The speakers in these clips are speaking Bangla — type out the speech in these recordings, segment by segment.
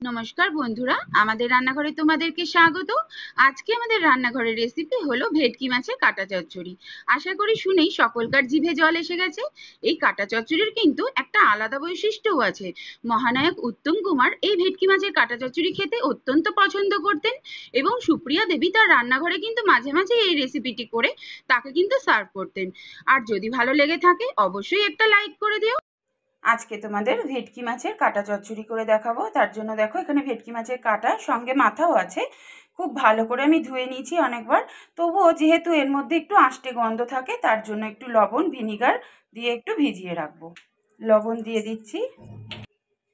নমস্কার বন্ধুরা, আমাদের রান্নাঘরে তোমাদেরকে স্বাগত। আজকে আমাদের রান্নাঘরের রেসিপি হলো ভেটকি মাছের কাটা চচ্চড়ি। আশা করি শুনেই সকলকার জিভে জল এসে গেছে। এই কাটা চচ্চড়ির কিন্তু একটা আলাদা বৈশিষ্ট্যও আছে। মহানায়ক উত্তম কুমার এই ভেটকি মাছের কাটা চচ্চড়ি খেতে অত্যন্ত পছন্দ করতেন এবং সুপ্রিয়া দেবী তার রান্নাঘরে কিন্তু মাঝে মাঝে এই রেসিপিটি করে তাকে কিন্তু সার্ভ করতেন। আর যদি ভালো লেগে থাকে অবশ্যই একটা লাইক করে দিও। আজকে তোমাদের ভেটকি মাছের কাটা চচ্চড়ি করে দেখাবো। তার জন্য দেখো এখানে ভেটকি মাছের কাটা, সঙ্গে মাথাও আছে। খুব ভালো করে আমি ধুয়ে নিয়েছি অনেকবার। তবুও যেহেতু এর মধ্যে একটু আষ্টে গন্ধ থাকে, তার জন্য একটু লবণ ভিনিগার দিয়ে একটু ভিজিয়ে রাখবো। লবণ দিয়ে দিচ্ছি,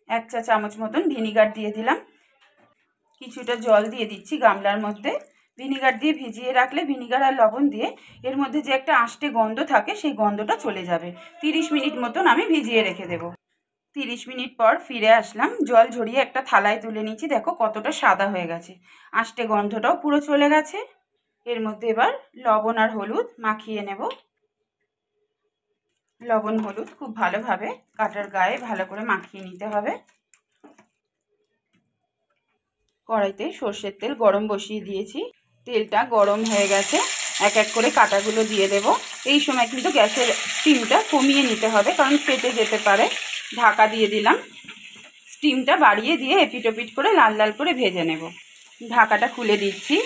1 চা চামচ মতন ভিনিগার দিয়ে দিলাম। কিছুটা জল দিয়ে দিচ্ছি গামলার মধ্যে। ভিনিগার দিয়ে ভিজিয়ে রাখলে, ভিনিগার আর লবণ দিয়ে এর মধ্যে যে একটা আষ্টে গন্ধ থাকে সেই গন্ধটা চলে যাবে। 30 মিনিট মতন আমি ভিজিয়ে রেখে দেবো। 30 মিনিট পর ফিরে আসলাম। জল ঝরিয়ে একটা থালায় তুলে নিচ্ছি। দেখো কতটা সাদা হয়ে গেছে, আষ্টে গন্ধটাও পুরো চলে গেছে। এর মধ্যে এবার লবণ আর হলুদ মাখিয়ে নেব। লবণ হলুদ খুব ভালোভাবে কাটার গায়ে ভালো করে মাখিয়ে নিতে হবে। কড়াইতে সর্ষের তেল গরম বসিয়ে দিয়েছি। তেলটা গরম হয়ে গেছে, এক এক করে কাটাগুলো দিয়ে দেব। এই সময় কিন্তু গ্যাসের স্টিমটা কমিয়ে নিতে হবে, কারণ ফেটে যেতে পারে। ঢাকা দিয়ে দিলাম। স্টিমটা বাড়িয়ে দিয়ে এপিট ওপিট করে লাল লাল করে ভেজে নেব। ঢাকাটা খুলে দিচ্ছি।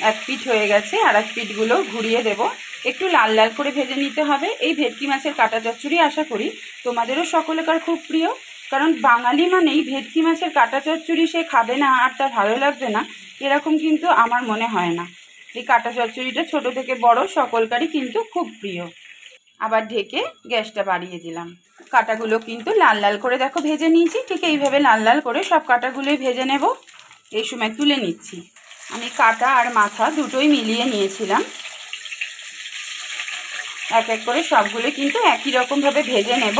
এক পিঠ হয়ে গেছে, আর এক পিঠগুলো ঘুরিয়ে দেব। একটু লাল লাল করে ভেজে নিতে হবে। এই ভেটকি মাছের কাটা চচ্চড়ি আশা করি তোমাদেরও সকলেকার খুব প্রিয়, কারণ বাঙালি মানেই ভেটকি মাছের কাটা চচ্চড়ি সে খাবে না আর তার ভালো লাগবে না, এরকম কিন্তু আমার মনে হয় না। এই কাটা চচ্চড়িটা ছোট থেকে বড় সকলকারই কিন্তু খুব প্রিয়। আবার ঢেকে গ্যাসটা বাড়িয়ে দিলাম। কাটাগুলো কিন্তু লাল লাল করে দেখো ভেজে নিয়েছি। ঠিক এইভাবে লাল লাল করে সব কাটাগুলোই ভেজে নেব। এই সময় তুলে নিচ্ছি। আমি কাটা আর মাথা দুটোই মিলিয়ে নিয়েছিলাম। এক এক করে সবগুলো কিন্তু একই রকমভাবে ভেজে নেব।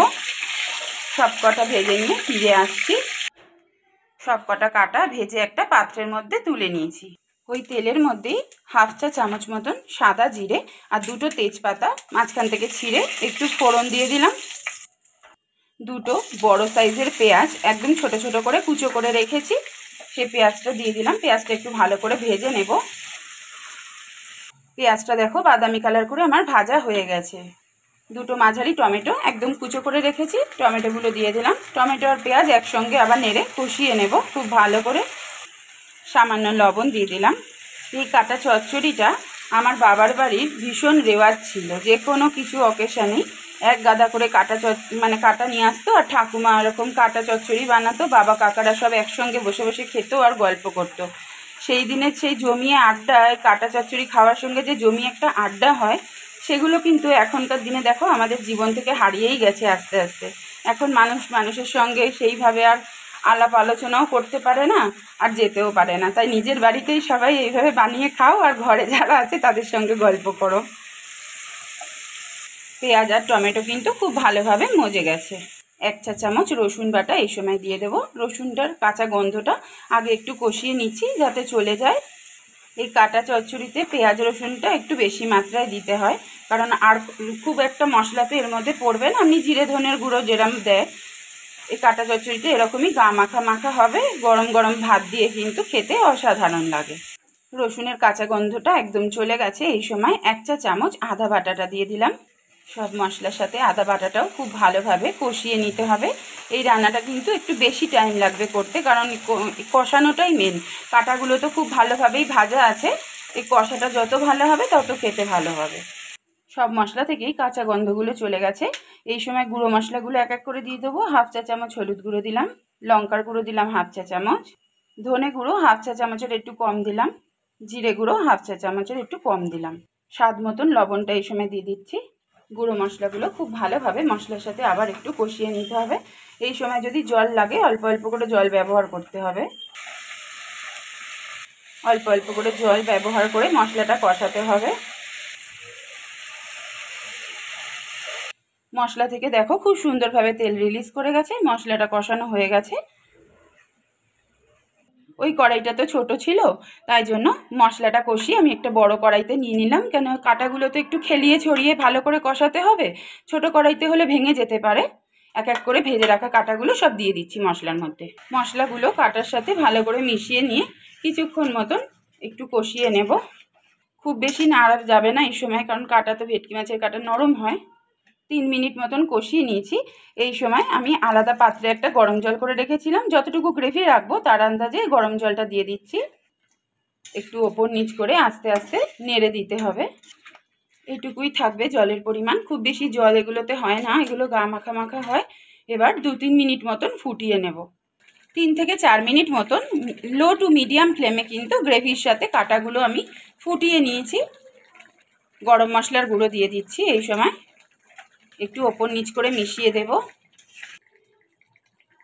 সব কটা ভেজে নিয়ে ফিরে আসছি। সব কটা কাটা ভেজে একটা পাত্রের মধ্যে তুলে নিয়েছি। ওই তেলের মধ্যেই 1/2 চা চামচ মতন সাদা জিরে আর দুটো তেজপাতা মাঝখান থেকে ছিঁড়ে একটু ফোড়ন দিয়ে দিলাম। দুটো বড় সাইজের পেঁয়াজ একদম ছোট ছোট করে কুচো করে রেখেছি, সেই পেঁয়াজটা দিয়ে দিলাম। পেঁয়াজটা একটু ভালো করে ভেজে নেব। পেঁয়াজটা দেখো বাদামি কালার করে আমার ভাজা হয়ে গেছে। দুটো মাঝারি টমেটো একদম কুচো করে রেখেছি, টমেটোগুলো দিয়ে দিলাম। টমেটো আর পেঁয়াজ একসঙ্গে আবার নেড়ে কষিয়ে নেব খুব ভালো করে। সামান্য লবণ দিয়ে দিলাম। এই কাটা চচ্চড়িটা আমার বাবার বাড়ির ভীষণ রেওয়াজ ছিল। যে কোনো কিছু অকেশানেই এক গাদা করে কাটা নিয়ে আসতো, আর ঠাকুমা এরকম কাটা চচ্চড়ি বানাতো। বাবা কাকারা সব একসঙ্গে বসে বসে খেতো আর গল্প করতো। সেই দিনের সেই জমিয়ে আড্ডা, কাটা চচ্চড়ি খাওয়ার সঙ্গে যে জমিয়ে একটা আড্ডা হয়, সেগুলো কিন্তু এখনকার দিনে দেখো আমাদের জীবন থেকে হারিয়েই গেছে আস্তে আস্তে। এখন মানুষ মানুষের সঙ্গে সেইভাবে আর আলাপ আলোচনাও করতে পারে না, আর যেতেও পারে না। তাই নিজের বাড়িতেই সবাই এইভাবে বানিয়ে খাও, আর ঘরে যারা আছে তাদের সঙ্গে গল্প করো। পেঁয়াজ আর টমেটো কিন্তু খুব ভালোভাবে মজে গেছে। 1 চা চামচ রসুন বাটা এই সময় দিয়ে দেবো। রসুনটার কাঁচা গন্ধটা আগে একটু কষিয়ে নিচ্ছি যাতে চলে যায়। এই কাটা চচ্চড়িতে পেঁয়াজ রসুনটা একটু বেশি মাত্রায় দিতে হয়, কারণ আর খুব একটা মশলা তো এর মধ্যে পড়বে না। আপনি জিরে ধনের গুঁড়ো যেরম দেয়, এই কাটা চচ্চড়িটা এরকমই গা মাখা মাখা হবে। গরম গরম ভাত দিয়ে কিন্তু খেতে অসাধারণ লাগে। রসুনের কাঁচা গন্ধটা একদম চলে গেছে। এই সময় 1 চা চামচ আদা বাটাটা দিয়ে দিলাম। সব মশলার সাথে আদা বাটাটাও খুব ভালোভাবে কষিয়ে নিতে হবে। এই রান্নাটা কিন্তু একটু বেশি টাইম লাগবে করতে, কারণ কষানোটাই মেন। কাটাগুলো তো খুব ভালোভাবেই ভাজা আছে, এই কষাটা যত ভালো হবে তত খেতে ভালো হবে। সব মশলা থেকেই কাঁচা গন্ধগুলো চলে গেছে। এই সময় গুঁড়ো মশলাগুলো এক এক করে দিয়ে দেবো। 1/2 চা চামচ হলুদ গুঁড়ো দিলাম, লঙ্কার গুঁড়ো দিলাম 1/2 চা চামচ, ধনে গুঁড়ো 1/2 চা চামচের একটু কম দিলাম, জিরে গুঁড়ো 1/2 চা চামচের একটু কম দিলাম। স্বাদ মতন লবণটা এই সময় দিয়ে দিচ্ছি। গুঁড়ো মশলাগুলো খুব ভালোভাবে মশলার সাথে আবার একটু কষিয়ে নিতে হবে। এই সময় যদি জল লাগে অল্প অল্প করে জল ব্যবহার করতে হবে। অল্প অল্প করে জল ব্যবহার করে মশলাটা কষাতে হবে। মশলা থেকে দেখো খুব সুন্দরভাবে তেল রিলিজ করে গেছে, মশলাটা কষানো হয়ে গেছে। ওই কড়াইটা তো ছোট ছিল, তাই জন্য মশলাটা কষিয়ে আমি একটা বড় কড়াইতে নিয়ে নিলাম। কেন কাটাগুলো তো একটু খেলিয়ে ছড়িয়ে ভালো করে কষাতে হবে, ছোট কড়াইতে হলে ভেঙে যেতে পারে। এক এক করে ভেজে রাখা কাঁটাগুলো সব দিয়ে দিচ্ছি মশলার মধ্যে। মশলাগুলো কাঁটার সাথে ভালো করে মিশিয়ে নিয়ে কিছুক্ষণ মতন একটু কষিয়ে নেব। খুব বেশি নাড়া যাবে না এই সময়, কারণ কাঁটা তো ভেটকি মাছের কাঁটা নরম হয়। 3 মিনিট মতন কষিয়ে নিয়েছি। এই সময় আমি আলাদা পাত্রে একটা গরম জল করে রেখেছিলাম, যতটুকু গ্রেভি রাখবো তার আন্দাজে গরম জলটা দিয়ে দিচ্ছি। একটু ওপর নিচ করে আস্তে আস্তে নেড়ে দিতে হবে। এইটুকুই থাকবে জলের পরিমাণ, খুব বেশি জল এগুলোতে হয় না, এগুলো গা মাখা মাখা হয়। এবার 2-3 মিনিট মতন ফুটিয়ে নেব। 3 থেকে 4 মিনিট মতন লো টু মিডিয়াম ফ্লেমে কিন্তু গ্রেভির সাথে কাঁটাগুলো আমি ফুটিয়ে নিয়েছি। গরম মশলার গুঁড়ো দিয়ে দিচ্ছি। এই সময় একটু ওপর নিচ করে মিশিয়ে দেব।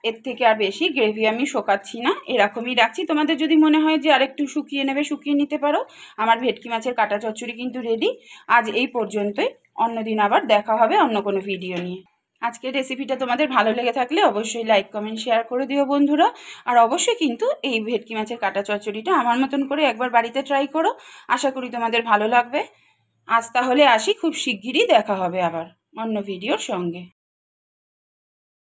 এর থেকে আর বেশি গ্রেভি আমি শোকাচ্ছি না, এরকমই রাখছি। তোমাদের যদি মনে হয় যে আরেকটু শুকিয়ে নেবে, শুকিয়ে নিতে পারো। আমার ভেটকি মাছের কাঁটা চচ্চড়ি কিন্তু রেডি। আজ এই পর্যন্তই, অন্যদিন আবার দেখা হবে অন্য কোনো ভিডিও নিয়ে। আজকের রেসিপিটা তোমাদের ভালো লেগে থাকলে অবশ্যই লাইক কমেন্ট শেয়ার করে দিও বন্ধুরা। আর অবশ্যই কিন্তু এই ভেটকি মাছের কাঁটা চচ্চড়িটা আমার মতন করে একবার বাড়িতে ট্রাই করো। আশা করি তোমাদের ভালো লাগবে। আজ তাহলে আসি, খুব শিগগিরই দেখা হবে আবার অন্য ভিডিওর সঙ্গে।